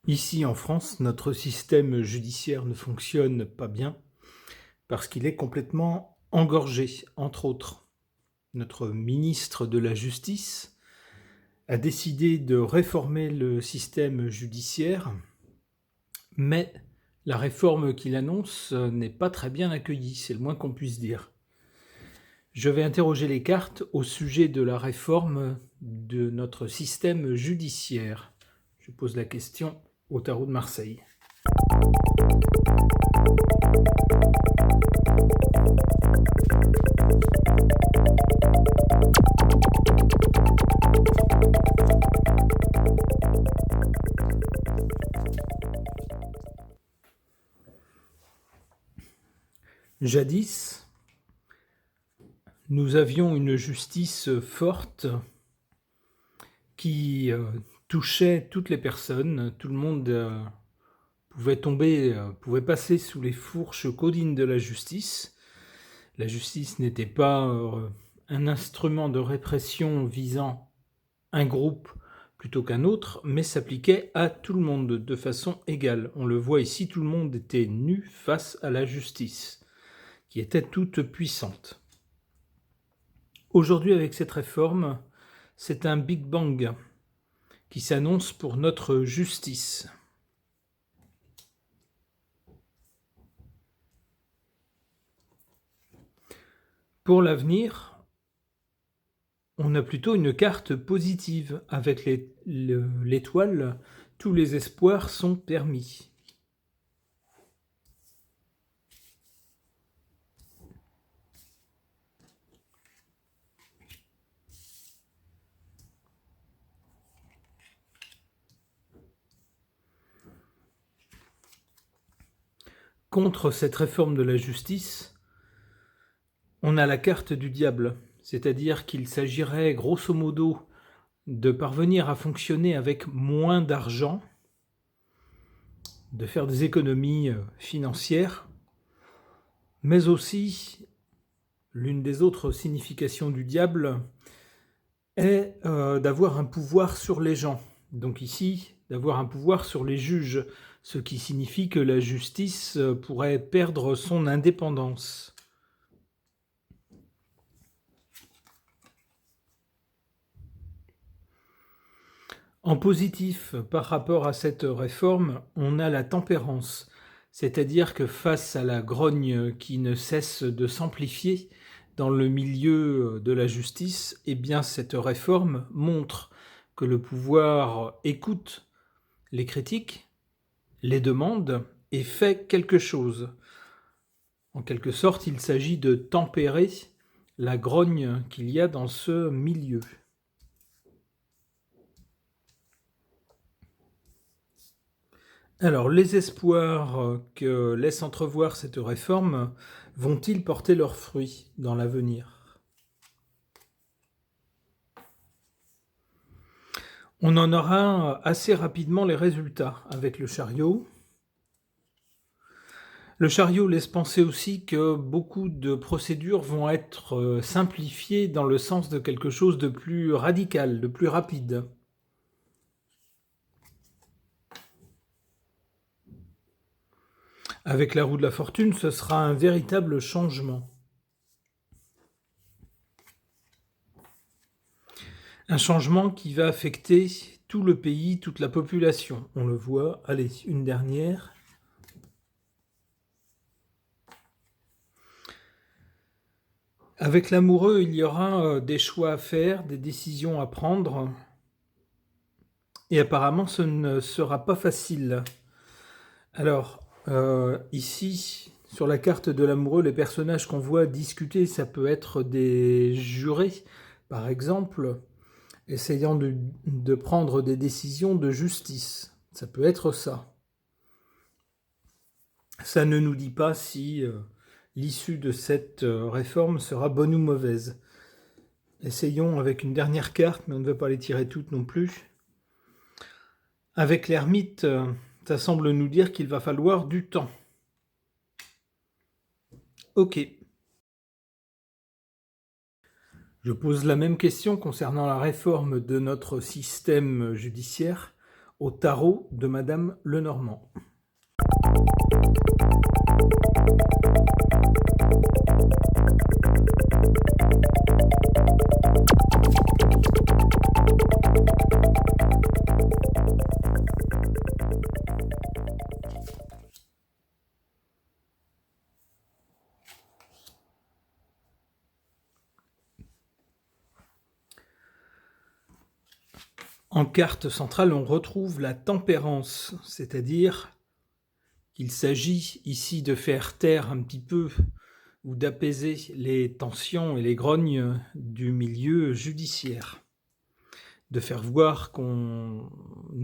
Ici en France, notre système judiciaire ne fonctionne pas bien parce qu'il est complètement engorgé, entre autres. Notre ministre de la Justice a décidé de réformer le système judiciaire, mais la réforme qu'il annonce n'est pas très bien accueillie, c'est le moins qu'on puisse dire. Je vais interroger les cartes au sujet de la réforme de notre système judiciaire. Je pose la question au tarot de Marseille. Jadis, nous avions une justice forte qui touchait toutes les personnes. Tout le monde pouvait passer sous les fourches caudines de la justice. La justice n'était pas un instrument de répression visant un groupe plutôt qu'un autre, mais s'appliquait à tout le monde de façon égale. On le voit ici, tout le monde était nu face à la justice, qui était toute puissante. Aujourd'hui, avec cette réforme, c'est un Big Bang qui s'annonce pour notre justice. Pour l'avenir, on a plutôt une carte positive. Avec l'étoile, tous les espoirs sont permis. Contre cette réforme de la justice, on a la carte du diable, c'est-à-dire qu'il s'agirait grosso modo de parvenir à fonctionner avec moins d'argent, de faire des économies financières, mais aussi, l'une des autres significations du diable est d'avoir un pouvoir sur les gens. Donc ici, d'avoir un pouvoir sur les juges, ce qui signifie que la justice pourrait perdre son indépendance. En positif, par rapport à cette réforme, on a la tempérance, c'est-à-dire que face à la grogne qui ne cesse de s'amplifier dans le milieu de la justice, eh bien cette réforme montre que le pouvoir écoute les critiques, les demandes et fait quelque chose. En quelque sorte, il s'agit de tempérer la grogne qu'il y a dans ce milieu. Alors, les espoirs que laisse entrevoir cette réforme vont-ils porter leurs fruits dans l'avenir? On en aura assez rapidement les résultats avec le chariot. Le chariot laisse penser aussi que beaucoup de procédures vont être simplifiées dans le sens de quelque chose de plus radical, de plus rapide. Avec la roue de la fortune, ce sera un véritable changement. Un changement qui va affecter tout le pays, toute la population. On le voit. Allez, une dernière. Avec l'amoureux, il y aura des choix à faire, des décisions à prendre. Et apparemment, ce ne sera pas facile. Alors, ici, sur la carte de l'amoureux, les personnages qu'on voit discuter, ça peut être des jurés, par exemple, essayant de prendre des décisions de justice. Ça peut être ça. Ça ne nous dit pas si l'issue de cette réforme sera bonne ou mauvaise. Essayons avec une dernière carte, mais on ne va pas les tirer toutes non plus. Avec l'ermite, ça semble nous dire qu'il va falloir du temps. Ok. Je pose la même question concernant la réforme de notre système judiciaire au tarot de Madame Lenormand. En carte centrale, on retrouve la tempérance, c'est-à-dire qu'il s'agit ici de faire taire un petit peu ou d'apaiser les tensions et les grognes du milieu judiciaire, de faire voir qu'on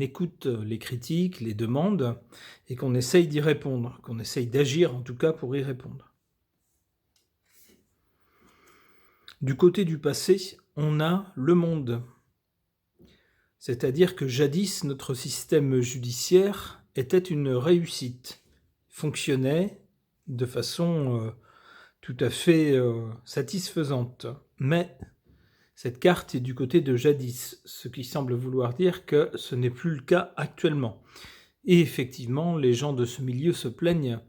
écoute les critiques, les demandes, et qu'on essaye d'y répondre, qu'on essaye d'agir en tout cas pour y répondre. Du côté du passé, on a le monde. C'est-à-dire que jadis, notre système judiciaire était une réussite, fonctionnait de façon tout à fait satisfaisante. Mais cette carte est du côté de jadis, ce qui semble vouloir dire que ce n'est plus le cas actuellement. Et effectivement, les gens de ce milieu se plaignent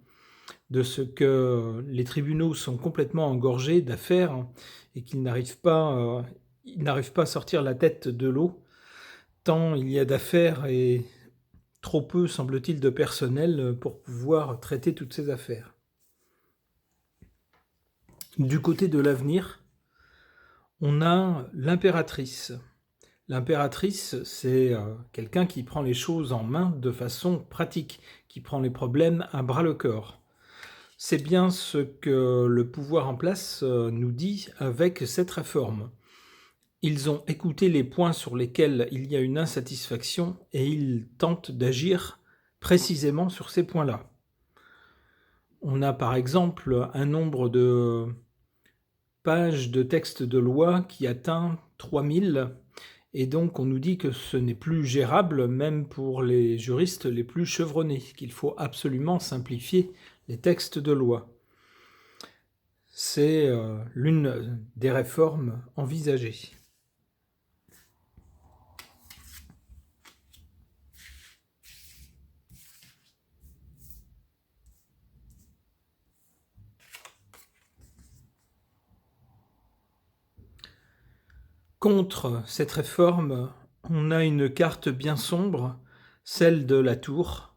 de ce que les tribunaux sont complètement engorgés d'affaires et qu'ils n'arrivent pas à sortir la tête de l'eau, tant il y a d'affaires et trop peu, semble-t-il, de personnel pour pouvoir traiter toutes ces affaires. Du côté de l'avenir, on a l'impératrice. L'impératrice, c'est quelqu'un qui prend les choses en main de façon pratique, qui prend les problèmes à bras-le-corps. C'est bien ce que le pouvoir en place nous dit avec cette réforme. Ils ont écouté les points sur lesquels il y a une insatisfaction et ils tentent d'agir précisément sur ces points-là. On a par exemple un nombre de pages de texte de loi qui atteint 3000 et donc on nous dit que ce n'est plus gérable même pour les juristes les plus chevronnés, qu'il faut absolument simplifier les textes de loi. C'est l'une des réformes envisagées. Contre cette réforme, on a une carte bien sombre, celle de la tour,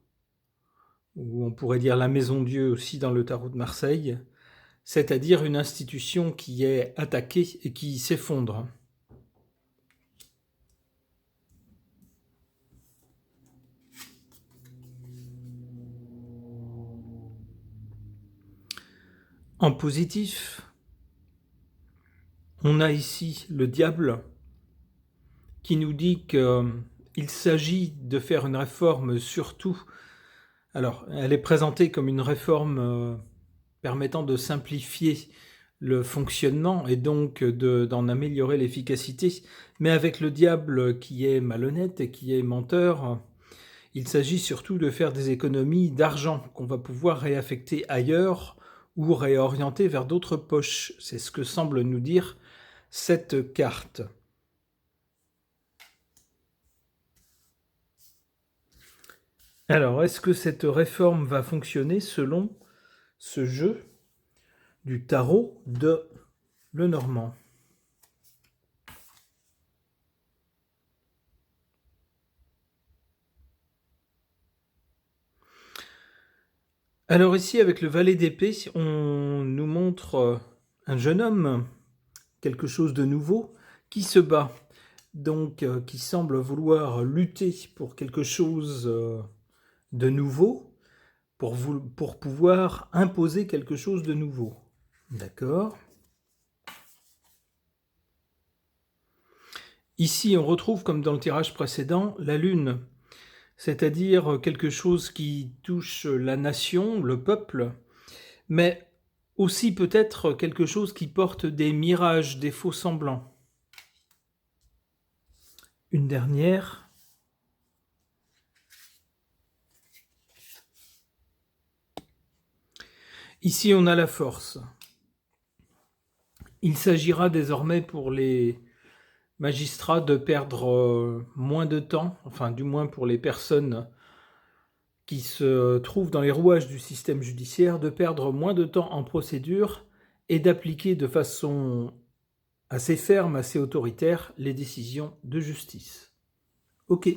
ou on pourrait dire la Maison-Dieu aussi dans le tarot de Marseille, c'est-à-dire une institution qui est attaquée et qui s'effondre. En positif, on a ici le diable qui nous dit qu'il s'agit de faire une réforme surtout. Alors, elle est présentée comme une réforme permettant de simplifier le fonctionnement et donc d'en améliorer l'efficacité. Mais avec le diable qui est malhonnête et qui est menteur, il s'agit surtout de faire des économies d'argent qu'on va pouvoir réaffecter ailleurs ou réorienter vers d'autres poches. C'est ce que semble nous dire cette carte. Alors, est-ce que cette réforme va fonctionner selon ce jeu du tarot de Lenormand? Alors ici, avec le valet d'épée, on nous montre un jeune homme, quelque chose de nouveau, qui se bat, donc qui semble vouloir lutter pour quelque chose de nouveau, pour pouvoir imposer quelque chose de nouveau. D'accord. Ici, on retrouve, comme dans le tirage précédent, la lune, c'est-à-dire quelque chose qui touche la nation, le peuple, mais aussi peut-être quelque chose qui porte des mirages, des faux semblants. Une dernière. Ici, on a la force. Il s'agira désormais pour les magistrats de perdre moins de temps, enfin du moins pour les personnes qui se trouvent dans les rouages du système judiciaire, de perdre moins de temps en procédure et d'appliquer de façon assez ferme, assez autoritaire, les décisions de justice. Ok.